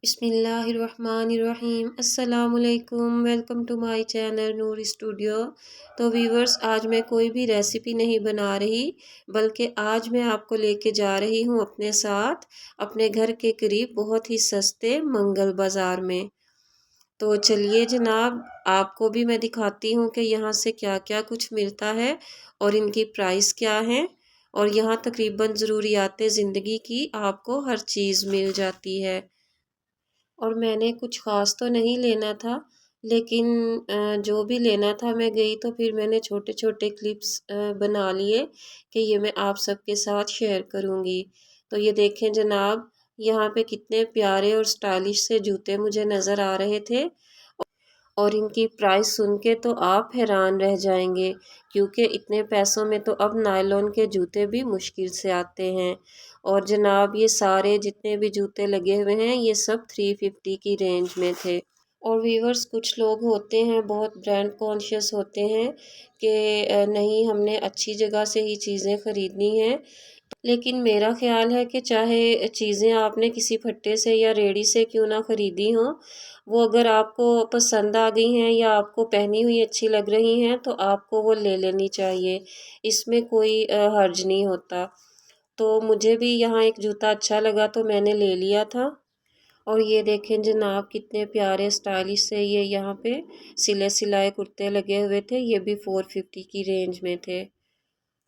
बिस्मिल्लाहिर्रहमानिर्रहीम अस्सलामुअलैकुम। Welcome to my channel Noor studio. तो व्यूवर्स, आज मैं कोई भी रेसिपी नहीं बना रही, बल्कि आज मैं आपको लेके जा रही हूँ अपने साथ अपने घर के करीब बहुत ही सस्ते मंगल बाज़ार में। तो चलिए जनाब, आपको भी मैं दिखाती हूँ कि यहाँ से क्या क्या कुछ मिलता है और इनकी प्राइस क्या है। और यहाँ तकरीबन ज़रूरियात ज़िंदगी की आपको हर चीज़ मिल जाती है। और मैंने कुछ ख़ास तो नहीं लेना था, लेकिन जो भी लेना था मैं गई तो फिर मैंने छोटे छोटे क्लिप्स बना लिए कि ये मैं आप सबके साथ शेयर करूँगी। तो ये देखें जनाब, यहाँ पे कितने प्यारे और स्टाइलिश से जूते मुझे नज़र आ रहे थे। और इनकी प्राइस सुन के तो आप हैरान रह जाएंगे, क्योंकि इतने पैसों में तो अब नायलॉन के जूते भी मुश्किल से आते हैं। और जनाब, ये सारे जितने भी जूते लगे हुए हैं ये सब 350 की रेंज में थे। और व्यूवर्स, कुछ लोग होते हैं बहुत ब्रांड कॉन्शियस होते हैं कि नहीं, हमने अच्छी जगह से ही चीज़ें ख़रीदनी हैं। लेकिन मेरा ख़्याल है कि चाहे चीज़ें आपने किसी फट्टे से या रेडी से क्यों ना ख़रीदी हों, वो अगर आपको पसंद आ गई हैं या आपको पहनी हुई अच्छी लग रही हैं तो आपको वो ले लेनी चाहिए। इसमें कोई हर्ज नहीं होता। तो मुझे भी यहाँ एक जूता अच्छा लगा तो मैंने ले लिया था। और ये देखें जनाब, कितने प्यारे स्टाइलिश से ये यहाँ पे सिले सिलाए कुर्ते लगे हुए थे। ये भी 450 की रेंज में थे।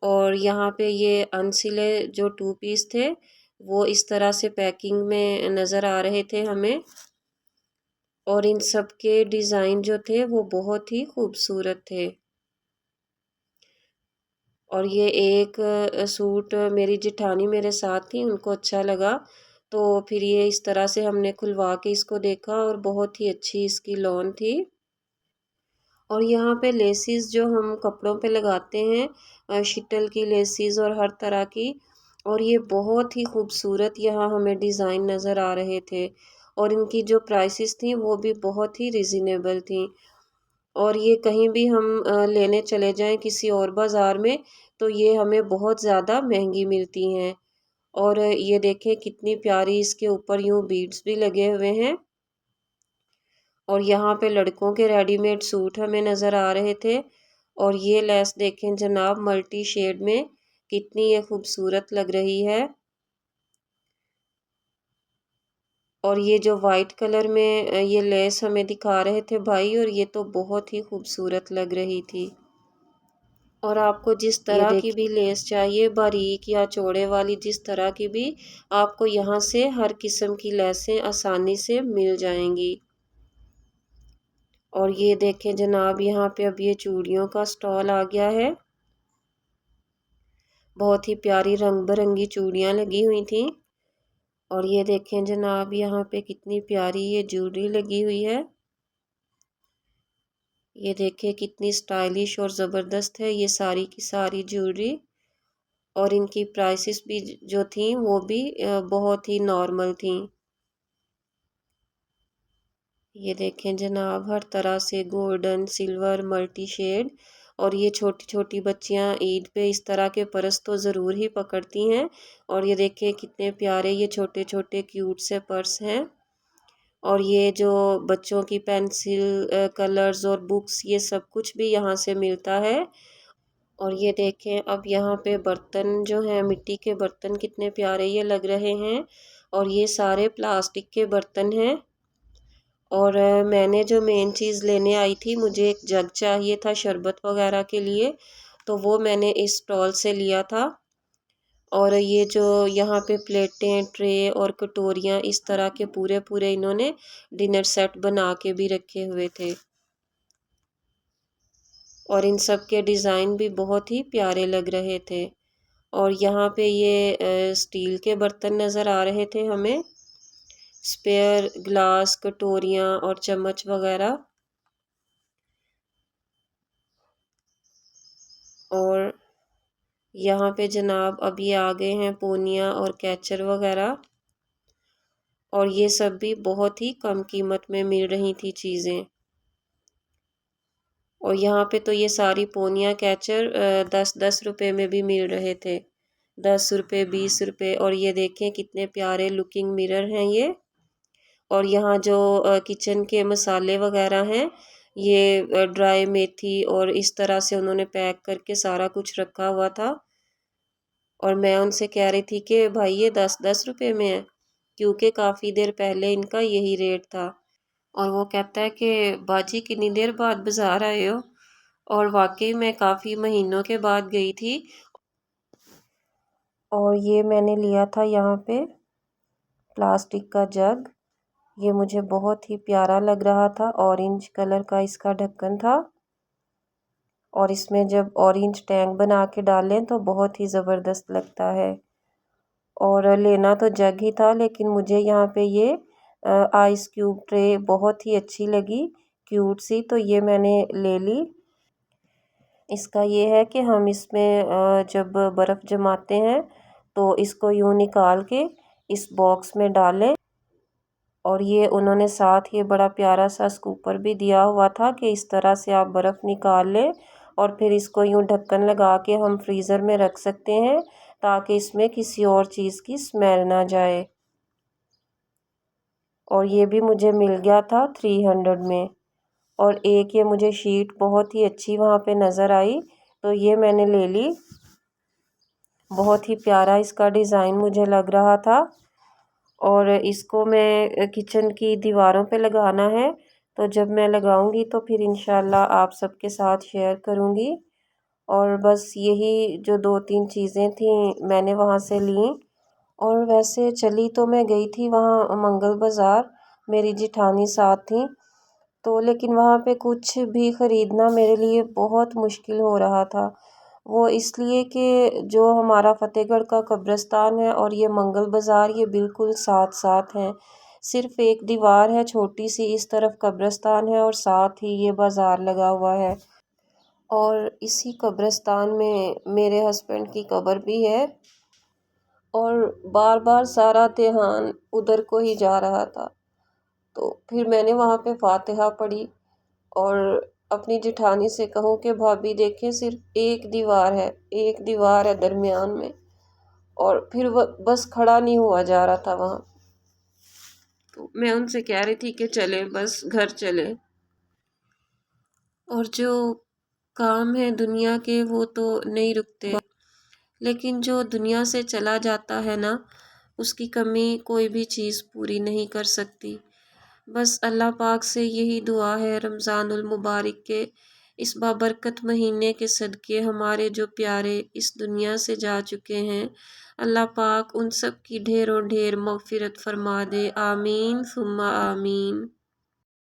और यहाँ पे ये अनसिले जो 2 पीस थे वो इस तरह से पैकिंग में नज़र आ रहे थे हमें। और इन सब के डिज़ाइन जो थे वो बहुत ही खूबसूरत थे। और ये एक सूट मेरी जिठानी मेरे साथ थी, उनको अच्छा लगा, तो फिर ये इस तरह से हमने खुलवा के इसको देखा और बहुत ही अच्छी इसकी लॉन थी। और यहाँ पे लेसिस जो हम कपड़ों पे लगाते हैं, शिटल की लेसिस और हर तरह की, और ये बहुत ही खूबसूरत यहाँ हमें डिज़ाइन नज़र आ रहे थे। और इनकी जो प्राइसेस थी वो भी बहुत ही रिजनेबल थी। और ये कहीं भी हम लेने चले जाएं किसी और बाज़ार में तो ये हमें बहुत ज़्यादा महंगी मिलती हैं। और ये देखें कितनी प्यारी इसके ऊपर यूँ बीड्स भी लगे हुए हैं। और यहाँ पे लड़कों के रेडीमेड सूट हमें नज़र आ रहे थे। और ये लेस देखें जनाब, मल्टी शेड में कितनी ये खूबसूरत लग रही है। और ये जो वाइट कलर में ये लेस हमें दिखा रहे थे भाई, और ये तो बहुत ही खूबसूरत लग रही थी। और आपको जिस तरह की भी लेस चाहिए, बारीक या चौड़े वाली, जिस तरह की भी, आपको यहाँ से हर किस्म की लेसें आसानी से मिल जाएंगी। और ये देखें जनाब, यहाँ पे अब ये चूड़ियों का स्टॉल आ गया है। बहुत ही प्यारी रंग बिरंगी चूड़ियाँ लगी हुई थी। और ये देखें जनाब, यहाँ पे कितनी प्यारी ये ज्वेलरी लगी हुई है। ये देखें कितनी स्टाइलिश और ज़बरदस्त है ये सारी की सारी ज्वेलरी। और इनकी प्राइसेस भी जो थी वो भी बहुत ही नॉर्मल थी। ये देखें जनाब, हर तरह से गोल्डन, सिल्वर, मल्टी शेड। और ये छोटी छोटी बच्चियां ईद पे इस तरह के पर्स तो ज़रूर ही पकड़ती हैं। और ये देखें कितने प्यारे ये छोटे छोटे क्यूट से पर्स हैं। और ये जो बच्चों की पेंसिल, कलर्स और बुक्स, ये सब कुछ भी यहाँ से मिलता है। और ये देखें, अब यहाँ पे बर्तन जो हैं, मिट्टी के बर्तन कितने प्यारे ये लग रहे हैं। और ये सारे प्लास्टिक के बर्तन हैं। और मैंने जो मेन चीज़ लेने आई थी, मुझे एक जग चाहिए था शरबत वगैरह के लिए, तो वो मैंने इस स्टॉल से लिया था। और ये जो यहाँ पे प्लेटें, ट्रे और कटोरियाँ, इस तरह के पूरे पूरे इन्होंने डिनर सेट बना के भी रखे हुए थे। और इन सब के डिज़ाइन भी बहुत ही प्यारे लग रहे थे। और यहाँ पे ये स्टील के बर्तन नज़र आ रहे थे हमें, स्पेयर ग्लास, कटोरियाँ और चम्मच वगैरह। और यहाँ पे जनाब अब ये आ गए हैं पोनिया और कैचर वगैरह। और ये सब भी बहुत ही कम कीमत में मिल रही थी चीज़ें। और यहाँ पे तो ये सारी पोनिया कैचर 10-10 रुपए में भी मिल रहे थे, 10 रुपये, 20 रुपये। और ये देखें कितने प्यारे लुकिंग मिरर हैं ये। और यहाँ जो किचन के मसाले वगैरह हैं, ये ड्राई मेथी और इस तरह से उन्होंने पैक करके सारा कुछ रखा हुआ था। और मैं उनसे कह रही थी कि भाई ये 10-10 रुपए में है, क्योंकि काफ़ी देर पहले इनका यही रेट था। और वो कहता है कि बाजी कितनी देर बाद बाज़ार आए हो। और वाकई मैं काफ़ी महीनों के बाद गई थी। और ये मैंने लिया था यहाँ पे प्लास्टिक का जग। ये मुझे बहुत ही प्यारा लग रहा था, ऑरेंज कलर का इसका ढक्कन था। और इसमें जब ऑरेंज टैंक बना के डालें तो बहुत ही ज़बरदस्त लगता है। और लेना तो जग ही था, लेकिन मुझे यहाँ पे ये आइस क्यूब ट्रे बहुत ही अच्छी लगी, क्यूट सी, तो ये मैंने ले ली। इसका ये है कि हम इसमें जब बर्फ़ जमाते हैं तो इसको यूँ निकाल के इस बॉक्स में डालें। और ये उन्होंने साथ ये बड़ा प्यारा सा स्कूपर भी दिया हुआ था कि इस तरह से आप बर्फ़ निकाल लें और फिर इसको यूँ ढक्कन लगा के हम फ्रीज़र में रख सकते हैं, ताकि इसमें किसी और चीज़ की स्मेल ना जाए। और ये भी मुझे मिल गया था 300 में। और एक ये मुझे शीट बहुत ही अच्छी वहाँ पे नज़र आई, तो ये मैंने ले ली। बहुत ही प्यारा इसका डिज़ाइन मुझे लग रहा था। और इसको मैं किचन की दीवारों पे लगाना है, तो जब मैं लगाऊंगी तो फिर इंशाल्लाह आप सबके साथ शेयर करूंगी। और बस यही जो 2-3 चीज़ें थी मैंने वहाँ से ली। और वैसे चली तो मैं गई थी वहाँ मंगल बाज़ार, मेरी जिठानी साथ थी, तो लेकिन वहाँ पे कुछ भी ख़रीदना मेरे लिए बहुत मुश्किल हो रहा था। वो इसलिए कि जो हमारा फ़तेहगढ़ का कब्रिस्तान है और ये मंगल बाज़ार, ये बिल्कुल साथ साथ हैं। सिर्फ़ एक दीवार है छोटी सी, इस तरफ कब्रिस्तान है और साथ ही ये बाज़ार लगा हुआ है। और इसी कब्रिस्तान में मेरे हस्बैंड की कब्र भी है। और बार बार सारा ध्यान उधर को ही जा रहा था। तो फिर मैंने वहाँ पे फातिहा पढ़ी और अपनी जेठानी से कहूँ कि भाभी देखें, सिर्फ एक दीवार है दरमियान में। और फिर बस खड़ा नहीं हुआ जा रहा था वहाँ। तो मैं उनसे कह रही थी कि चले, बस घर चले। और जो काम है दुनिया के वो तो नहीं रुकते, लेकिन जो दुनिया से चला जाता है ना, उसकी कमी कोई भी चीज़ पूरी नहीं कर सकती। बस अल्लाह पाक से यही दुआ है, रमज़ानुल मुबारक के इस बाबरकत महीने के सदक़े हमारे जो प्यारे इस दुनिया से जा चुके हैं, अल्लाह पाक उन सब की ढेरों ढेर मग़फ़िरत फ़रमा दे। आमीन सुम्मा आमीन।